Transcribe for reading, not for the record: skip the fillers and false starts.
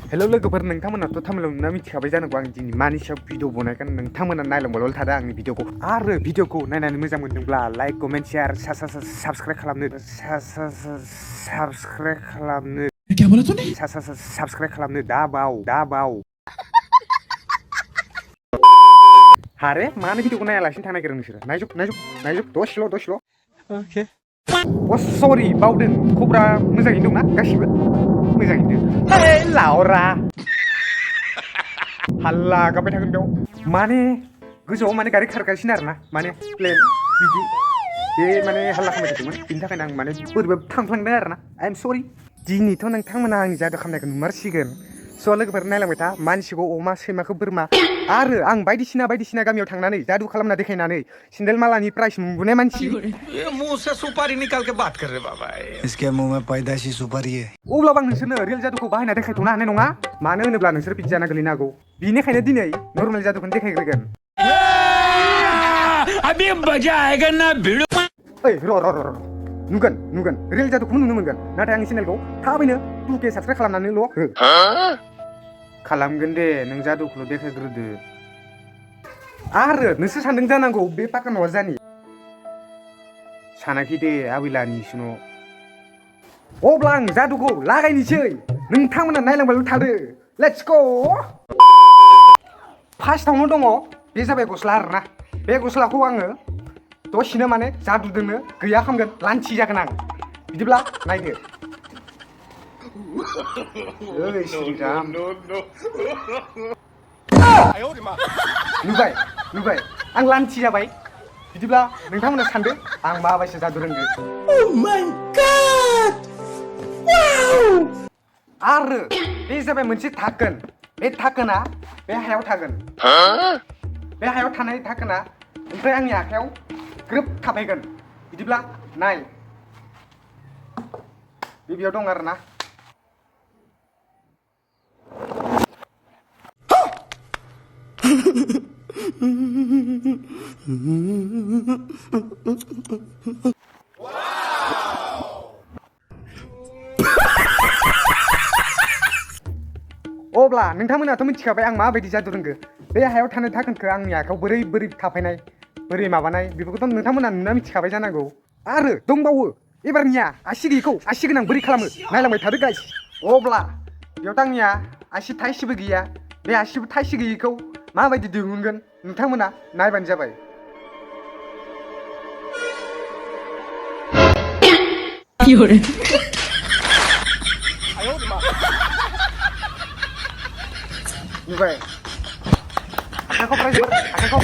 हेल' लोगोफोर नोंथांमोनाथ' थामिलावनो मिथिखाबाय जानांगौ आं दिनै मानि सायाव भिडिअ बनायगोन नोंथांमोना नायलांबायल' थादों आंनि भिडिअखौ आरो भिडिअखौ नायनानै मोजां मोनदोंब्ला लाइक कमेन्ट शेयार साबस्क्राइब खालामनो साबस्क्राइब खालामनो दा बाव हारे मानो भिडिअखौ नायालासिनो थांनो नागिरो नोंसोरो नायजुब दसेल' अके सरि बावदों खबरा मोजाङैनो दंना गासिबो मोजाङैनो लावरा हाल्ला गाबबाय थागोन बेयाव माने गोजौआव माने गारि खारगासिनो आरोना माने प्लेन बिदि बे माने हाल्ला खालामबाय थादोंमोन बिनि थाखायनो आं माने बोरैबा थांफ्लांदों आरोना आइ एम सरि दिनैथ' नोंथांमोना आंनि जादु खालामनायखौ नुमारसिगोन स' लोगोफोर नायलांबाय था मानसिखौ अमा सैमाखौ बोरमा आरो आं बायदिसिना गामियाव थांनानै जादु खालामना देखायनानै सेन्देल मालानि प्राइस मोनबोनाय मानसि मुंह से सुपारी निकाल के बात कर रहे बाबा इसके मुंह में पैदाइशी सुपारी है अब्लाबो आं नोंसोरनो रियेल जादुखौ बाहायना देखायथ'नो हानाय नङा मानो होनोब्ला नोंसोर बिदि जाना गोलैनो हागौ बिनिखायनो दिनै नर्मेल जादुखौनो देखायग्रोगोन अभी मजा आएगा ना भिड़ो ओइ र' नुगोन रियेल जादुखौ नुनो मोनगोन नाथाय आंनि चेनेलखौ थाबैनो 2K साबस्क्राइब खालामनानैल' हो खालामगोन दे नों जादुखौल' देखायग्रोदो आरो नोंसोर सानदों जानांगौ बे पाका न'आ जानि सानाखै दे आबैलानि न' अब्ला आं जादुखौ लागायनोसै नोंथांमोना नायलांबायल' थादो लेट्स ग फार्स्टआवनो दङ बे जाबाय गस्ला आरोना बे गस्लाखौ आङो दसेनो माने जादुजोंनो गैया खालामगोन लान्थि जागोन आं बिदिब्ला नायदो ओइ श्रीराम नुबाय आं लान्थि जाबाय बिदिब्ला नोंथांमोना सानदो आं माबायदि जादु रोंगो आरो बे जाबाय मोनसे थाखोन बे थाखोना बे हायाव थागोन बे हायाव थानाय थाखोना ओमफ्राय आंनि आखायाव ग्रोब थाफैगोन बिदिब्ला नाय बेयाव दं आरोना अब्ला नोंथांमोनाथ' मिथिखाबाय आं माबायदि जादु रोंगो बे हायाव थानाय थाखोनखौ आंनि आखायाव बोरै थाफैनाय बोरै माबानाय बेफोरखौथ' नोंथांमोना नुना मिथिखाबाय जानांगौ आरो दंबावो एबारनिया आसि गैयैखौ आसि गोनां बोरै खालामो नायलांबाय थादो गाइस अब्ला बेयावथ' आंनिया आसि थाइसेबो गैया बे आसिबो थाइसे गैयैखौ माबायदि दिहुनगोन नोंथांमोना नायबानो जाबाय नुबाय आखाइखौ